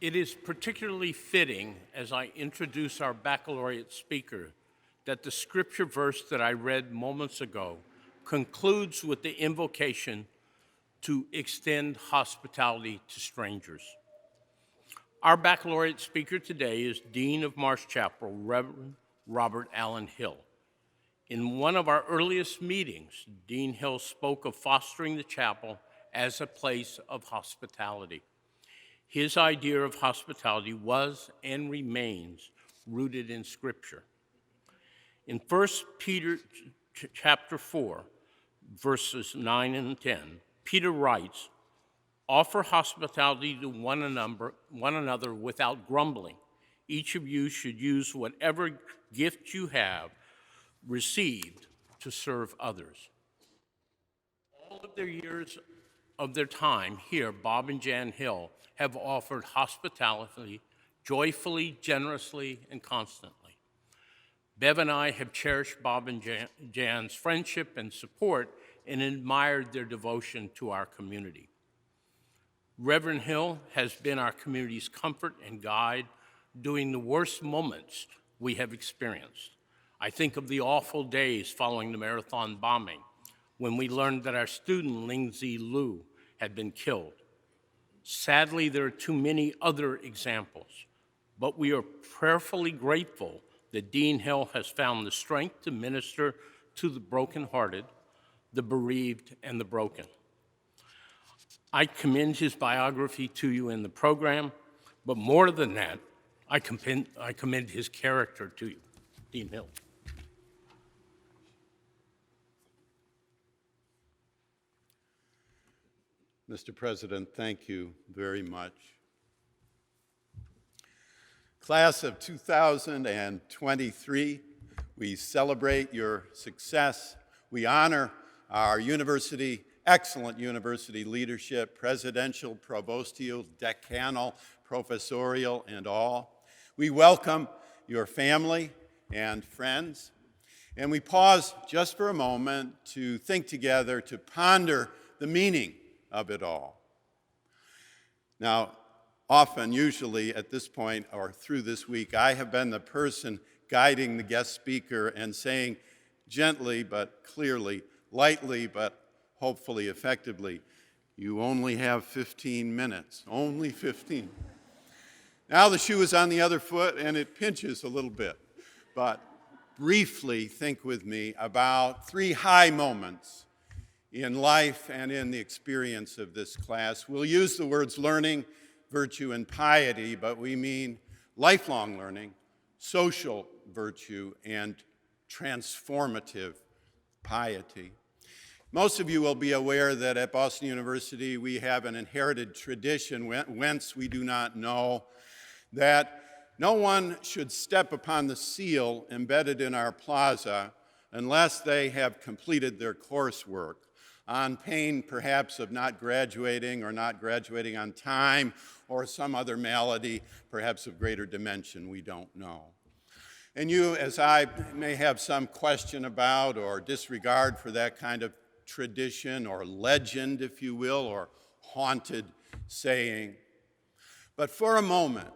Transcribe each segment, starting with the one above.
It is particularly fitting as I introduce our baccalaureate speaker that the scripture verse that I read moments ago concludes with the invocation to extend hospitality to strangers. Our baccalaureate speaker today is Dean of Marsh Chapel, Reverend Robert Allan Hill. In one of our earliest meetings, Dean Hill spoke of fostering the chapel as a place of hospitality. His idea of hospitality was and remains rooted in Scripture. In 1 Peter chapter 4, verses 9 and 10, Peter writes, "Offer hospitality to one another without grumbling. Each of you should use whatever gift you have received to serve others." All of their years of their time here, Bob and Jan Hill have offered hospitality joyfully, generously, and constantly. Bev and I have cherished Bob and Jan's friendship and support and admired their devotion to our community. Reverend Hill has been our community's comfort and guide during the worst moments we have experienced. I think of the awful days following the marathon bombing when we learned that our student Lindsay Liu had been killed. Sadly, there are too many other examples, but we are prayerfully grateful that Dean Hill has found the strength to minister to the brokenhearted, the bereaved, and the broken. I commend his biography to you in the program, but more than that, I commend his character to you, Dean Hill. Mr. President, thank you very much. Class of 2023, we celebrate your success. We honor our university, excellent university leadership, presidential, provostial, decanal, professorial, and all. We welcome your family and friends, and we pause just for a moment to think together, to ponder the meaning of it all. Now, often, usually at this point or through this week, I have been the person guiding the guest speaker and saying gently but clearly, lightly but hopefully effectively, you only have 15 minutes, only 15. Now the shoe is on the other foot and it pinches a little bit, but briefly think with me about 3 high moments in life and in the experience of this class. We'll use the words learning, virtue, and piety, but we mean lifelong learning, social virtue, and transformative piety. Most of you will be aware that at Boston University we have an inherited tradition, whence we do not know, that no one should step upon the seal embedded in our plaza unless they have completed their coursework, on pain perhaps of not graduating or not graduating on time or some other malady, perhaps of greater dimension, we don't know. And you, as I, may have some question about or disregard for that kind of tradition or legend, if you will, or haunted saying. But for a moment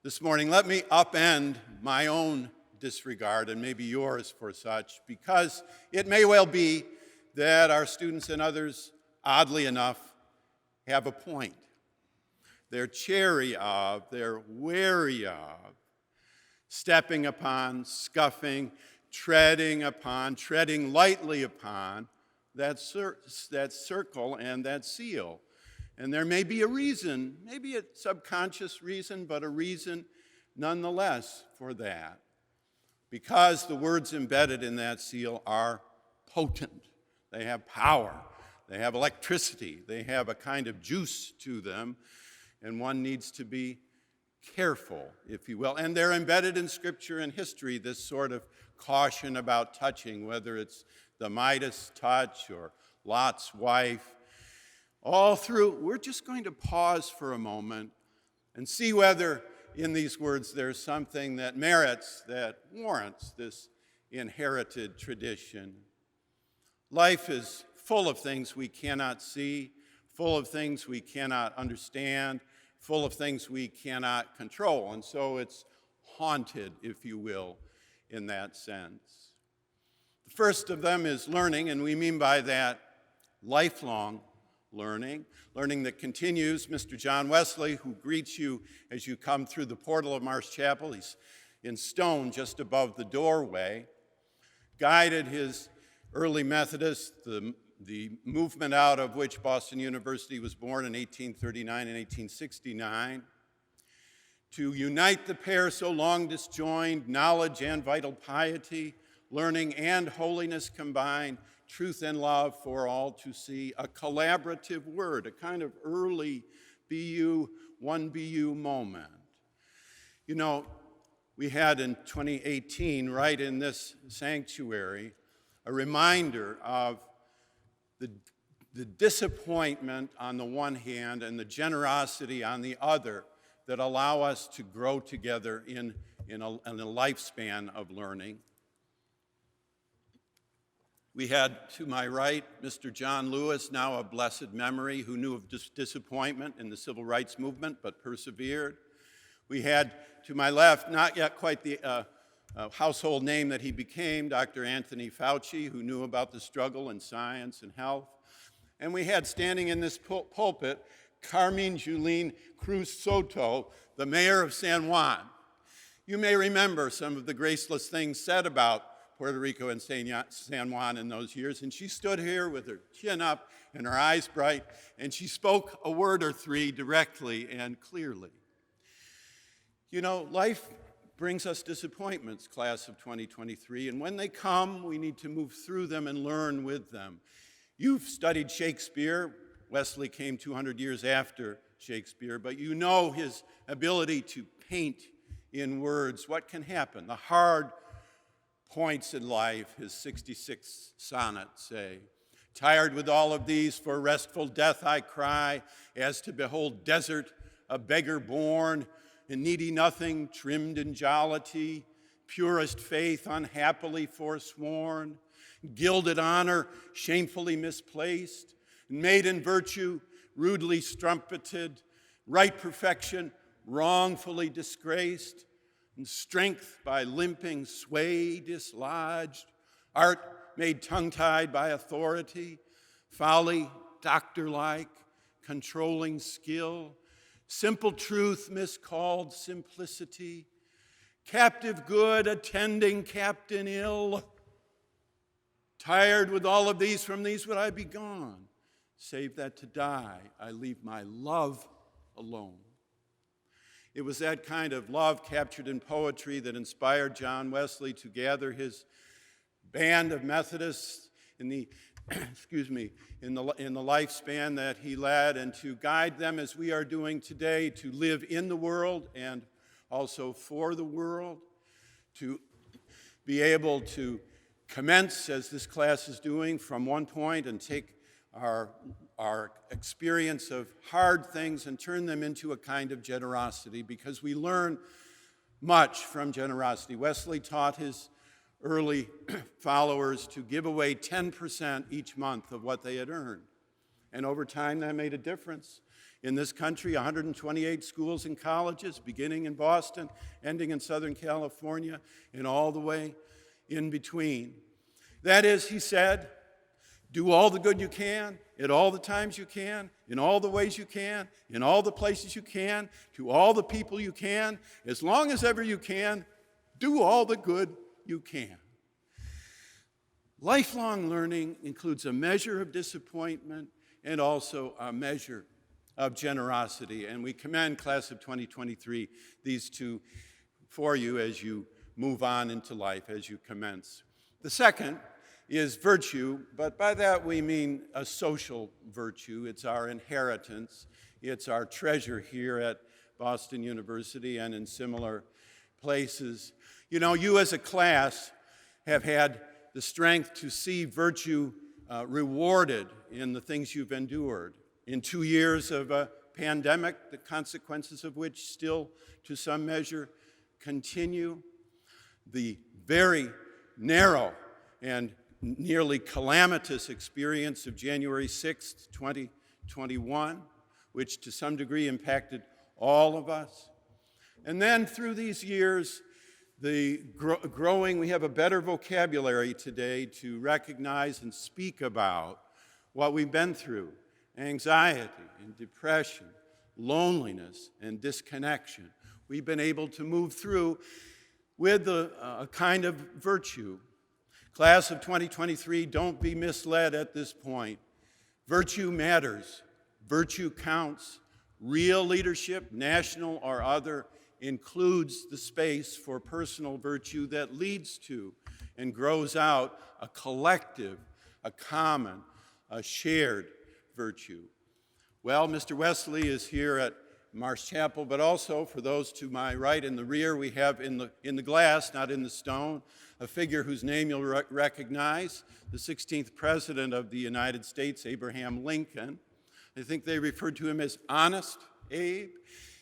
this morning, let me upend my own disregard and maybe yours for such, because it may well be that our students and others, oddly enough, have a point. They're chary of, they're wary of, stepping upon, scuffing, treading upon, treading lightly upon that circle and that seal. And there may be a reason, maybe a subconscious reason, but a reason nonetheless for that. Because the words embedded in that seal are potent. They have power, they have electricity, they have a kind of juice to them, and one needs to be careful, if you will. And they're embedded in Scripture and history, this sort of caution about touching, whether it's the Midas touch or Lot's wife. All through, we're just going to pause for a moment and see whether in these words there's something that merits, that warrants this inherited tradition. Life is full of things we cannot see, full of things we cannot understand, full of things we cannot control. And so it's haunted, if you will, in that sense. The first of them is learning, and we mean by that lifelong learning, learning that continues. Mr. John Wesley, who greets you as you come through the portal of Marsh Chapel, he's in stone just above the doorway, guided his early Methodists, the movement out of which Boston University was born in 1839 and 1869, to unite the pair so long disjoined, knowledge and vital piety, learning and holiness combined, truth and love for all to see, a collaborative word, a kind of early BU, 1BU moment. You know, we had in 2018, right in this sanctuary, a reminder of the disappointment on the one hand and the generosity on the other that allow us to grow together in a lifespan of learning. We had, to my right, Mr. John Lewis, now of blessed memory, who knew of disappointment in the civil rights movement but persevered. We had, to my left, not yet quite the household name that he became, Dr. Anthony Fauci, who knew about the struggle in science and health. And we had, standing in this pulpit, Carmen Julene Cruz Soto, the mayor of San Juan. You may remember some of the graceless things said about Puerto Rico and San Juan in those years, and she stood here with her chin up and her eyes bright, and she spoke a word or three directly and clearly. You know, life brings us disappointments, class of 2023, and when they come, we need to move through them and learn with them. You've studied Shakespeare. Wesley came 200 years after Shakespeare, but you know his ability to paint in words what can happen, the hard points in life, his 66 sonnets say. Tired with all of these, for restful death I cry, as to behold desert, a beggar born, and needy nothing, trimmed in jollity, purest faith unhappily forsworn, gilded honor shamefully misplaced, maiden virtue rudely strumpeted, right perfection wrongfully disgraced, and strength by limping sway dislodged, art made tongue-tied by authority, folly doctor-like, controlling skill, simple truth miscalled simplicity, captive good attending captain ill. Tired with all of these, from these would I be gone, save that to die I leave my love alone. It was that kind of love captured in poetry that inspired John Wesley to gather his band of Methodists in the lifespan that he led, and to guide them as we are doing today to live in the world and also for the world, to be able to commence, as this class is doing, from one point and take our experience of hard things and turn them into a kind of generosity, because we learn much from generosity. Wesley taught his early followers to give away 10% each month of what they had earned. And over time, that made a difference. In this country, 128 schools and colleges, beginning in Boston, ending in Southern California, and all the way in between. That is, he said, do all the good you can, at all the times you can, in all the ways you can, in all the places you can, to all the people you can, as long as ever you can, do all the good you can. Lifelong learning includes a measure of disappointment and also a measure of generosity, and we commend class of 2023 these two for you as you move on into life, as you commence. The second is virtue, but by that we mean a social virtue. It's our inheritance. It's our treasure here at Boston University and in similar places. You know, you as a class have had the strength to see virtue rewarded in the things you've endured. In 2 years of a pandemic, the consequences of which still, to some measure, continue. The very narrow and nearly calamitous experience of January 6th, 2021, which to some degree impacted all of us. And then through these years, we have a better vocabulary today to recognize and speak about what we've been through: anxiety and depression, loneliness and disconnection. We've been able to move through with a kind of virtue. Class of 2023, don't be misled at this point. Virtue matters. Virtue counts. Real leadership, national or other, includes the space for personal virtue that leads to and grows out a collective, a common, a shared virtue. Well, Mr. Wesley is here at Marsh Chapel, but also for those to my right in the rear, we have in the glass, not in the stone, a figure whose name you'll recognize, the 16th President of the United States, Abraham Lincoln. I think they referred to him as Honest Abe.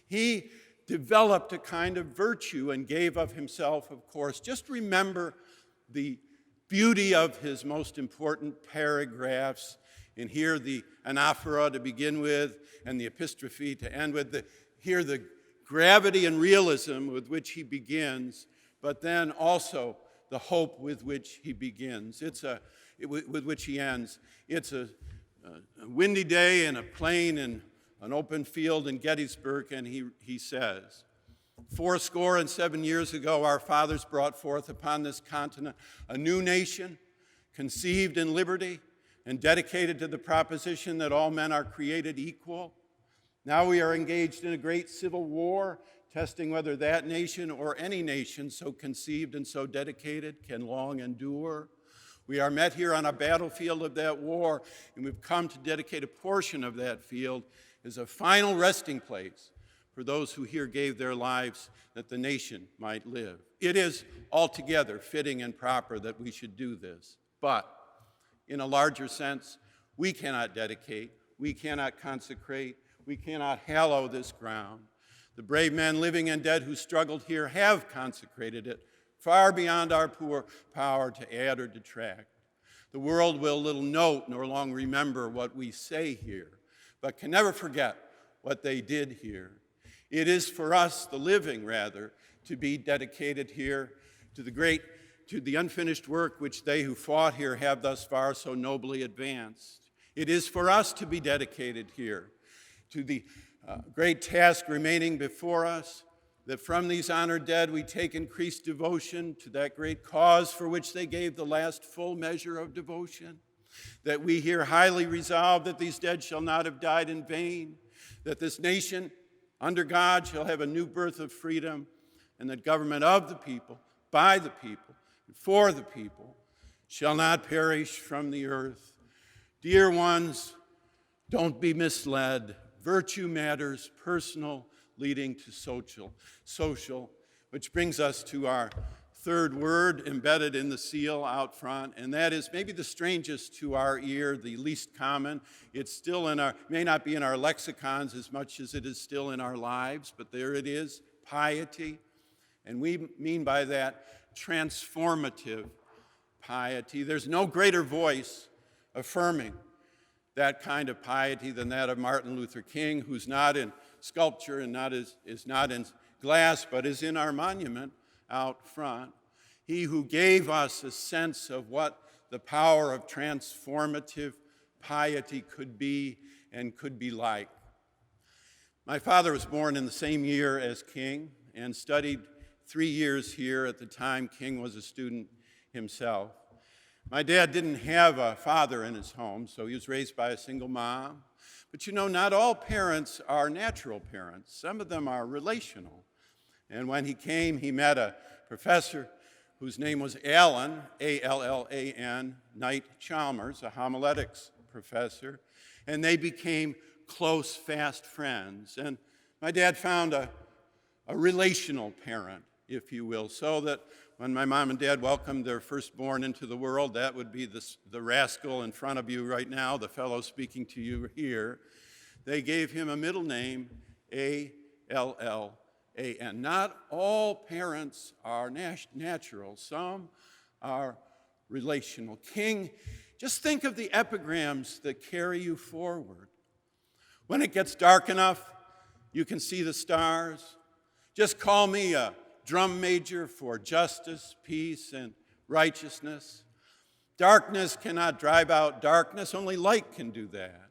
He developed a kind of virtue and gave of himself, of course. Just remember the beauty of his most important paragraphs. And here the anaphora to begin with and the epistrophe to end with. Here the gravity and realism with which he begins, but then also the hope with which he begins. With which he ends. It's a windy day in a plain in an open field in Gettysburg, and he says, 77 years ago, our fathers brought forth upon this continent a new nation, conceived in liberty, and dedicated to the proposition that all men are created equal. Now we are engaged in a great civil war, testing whether that nation or any nation so conceived and so dedicated can long endure. We are met here on a battlefield of that war, and we've come to dedicate a portion of that field as a final resting place for those who here gave their lives that the nation might live. It is altogether fitting and proper that we should do this, but in a larger sense, we cannot dedicate, we cannot consecrate, we cannot hallow this ground. The brave men, living and dead, who struggled here have consecrated it far beyond our poor power to add or detract. The world will little note nor long remember what we say here, but can never forget what they did here. It is for us, the living rather, to be dedicated here to the unfinished work which they who fought here have thus far so nobly advanced. It is for us to be dedicated here to the great task remaining before us, that from these honored dead we take increased devotion to that great cause for which they gave the last full measure of devotion, that we here highly resolve that these dead shall not have died in vain, that this nation under God shall have a new birth of freedom, and that government of the people, by the people, for the people, shall not perish from the earth. Dear ones, don't be misled. Virtue matters, personal, leading to social, which brings us to our third word embedded in the seal out front, and that is maybe the strangest to our ear, the least common. It's still may not be in our lexicons as much as it is still in our lives, but there it is, piety. And we mean by that transformative piety. There's no greater voice affirming that kind of piety than that of Martin Luther King, who's not in sculpture and is not in glass, but is in our monument out front. He who gave us a sense of what the power of transformative piety could be and could be like. My father was born in the same year as King and studied 3 years here at the time King was a student himself. My dad didn't have a father in his home, so he was raised by a single mom. But you know, not all parents are natural parents. Some of them are relational. And when he came, he met a professor whose name was Allan, A-L-L-A-N, Knight Chalmers, a homiletics professor. And they became close, fast friends. And my dad found a relational parent, if you will, so that when my mom and dad welcomed their firstborn into the world, that would be the rascal in front of you right now, the fellow speaking to you here, they gave him a middle name, A-L-L-A-N. Not all parents are natural. Some are relational. King, just think of the epigrams that carry you forward. When it gets dark enough, you can see the stars. Just call me a drum major for justice, peace, and righteousness. Darkness cannot drive out darkness, only light can do that.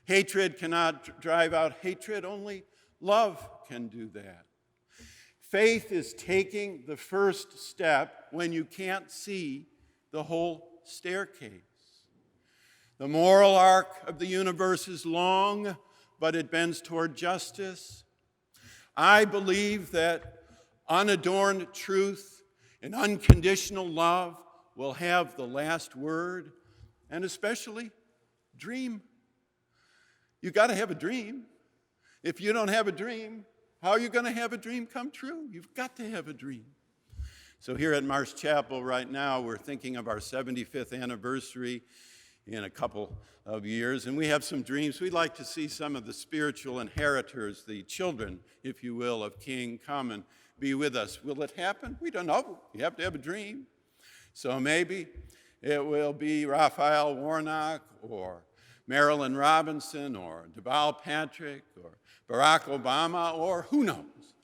Hatred cannot drive out hatred, only love can do that. Faith is taking the first step when you can't see the whole staircase. The moral arc of the universe is long, but it bends toward justice. I believe that unadorned truth and unconditional love will have the last word, and especially dream. You got to have a dream. If you don't have a dream, how are you going to have a dream come true? You've got to have a dream. So here at Marsh Chapel right now, we're thinking of our 75th anniversary in a couple of years, and we have some dreams. We'd like to see some of the spiritual inheritors, the children, if you will, of King come and be with us. Will it happen? We don't know. You have to have a dream. So maybe it will be Raphael Warnock or Marilyn Robinson or Deval Patrick or Barack Obama, or who knows.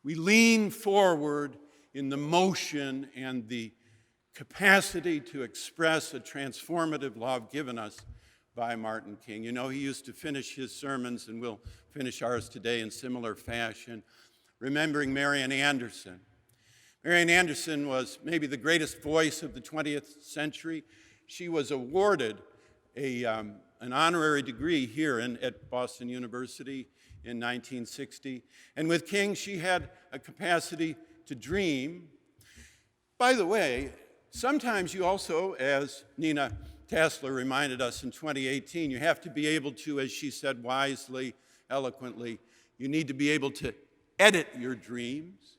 We lean forward in the motion and the capacity to express a transformative love given us by Martin King. You know, he used to finish his sermons, and we'll finish ours today in similar fashion, remembering Marian Anderson. Marian Anderson was maybe the greatest voice of the 20th century. She was awarded an honorary degree here at Boston University in 1960. And with King, she had a capacity to dream. By the way, sometimes you also, as Nina Tassler reminded us in 2018, you have to be able to, as she said wisely, eloquently, you need to be able to edit your dreams.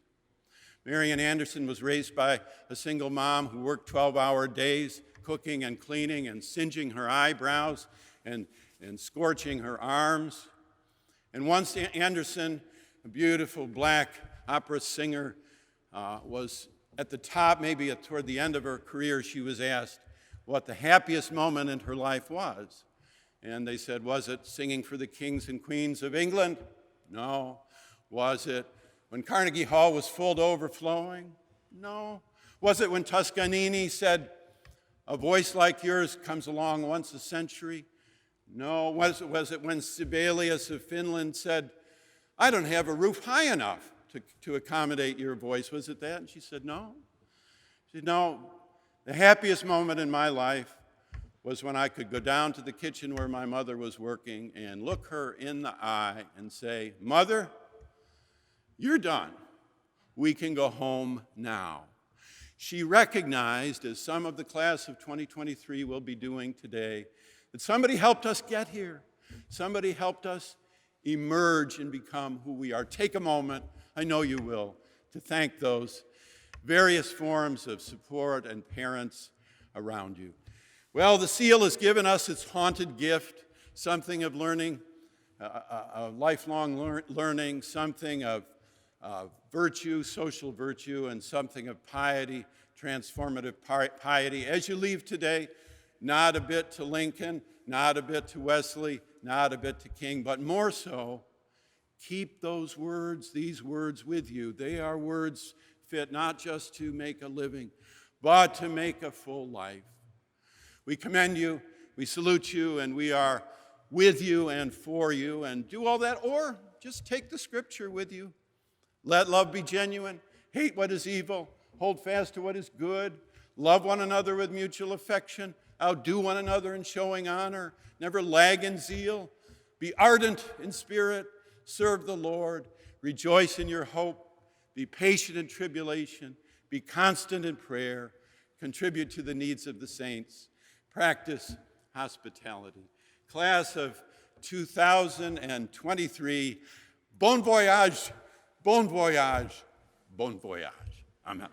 Marian Anderson was raised by a single mom who worked 12-hour days, cooking and cleaning and singeing her eyebrows and scorching her arms. And once Anderson, a beautiful black opera singer, was at the top, maybe toward the end of her career, she was asked what the happiest moment in her life was. And they said, was it singing for the kings and queens of England? No. Was it when Carnegie Hall was full to overflowing? No. Was it when Toscanini said, a voice like yours comes along once a century? No. Was it when Sibelius of Finland said, I don't have a roof high enough to accommodate your voice? Was it that? And she said, no. She said, no, the happiest moment in my life was when I could go down to the kitchen where my mother was working and look her in the eye and say, Mother, you're done. We can go home now. She recognized, as some of the class of 2023 will be doing today, that somebody helped us get here. Somebody helped us emerge and become who we are. Take a moment, I know you will, to thank those various forms of support and parents around you. Well, the seal has given us its haunted gift, something of learning, lifelong learning, something of virtue, social virtue, and something of piety, transformative piety. As you leave today, not a bit to Lincoln, not a bit to Wesley, not a bit to King, but more so, keep those words, these words with you. They are words fit not just to make a living, but to make a full life. We commend you, we salute you, and we are with you and for you, and do all that, or just take the scripture with you. Let love be genuine, hate what is evil, hold fast to what is good, love one another with mutual affection, outdo one another in showing honor, never lag in zeal, be ardent in spirit, serve the Lord, rejoice in your hope, be patient in tribulation, be constant in prayer, contribute to the needs of the saints, practice hospitality. Class of 2023, bon voyage, bon voyage, bon voyage. Amen.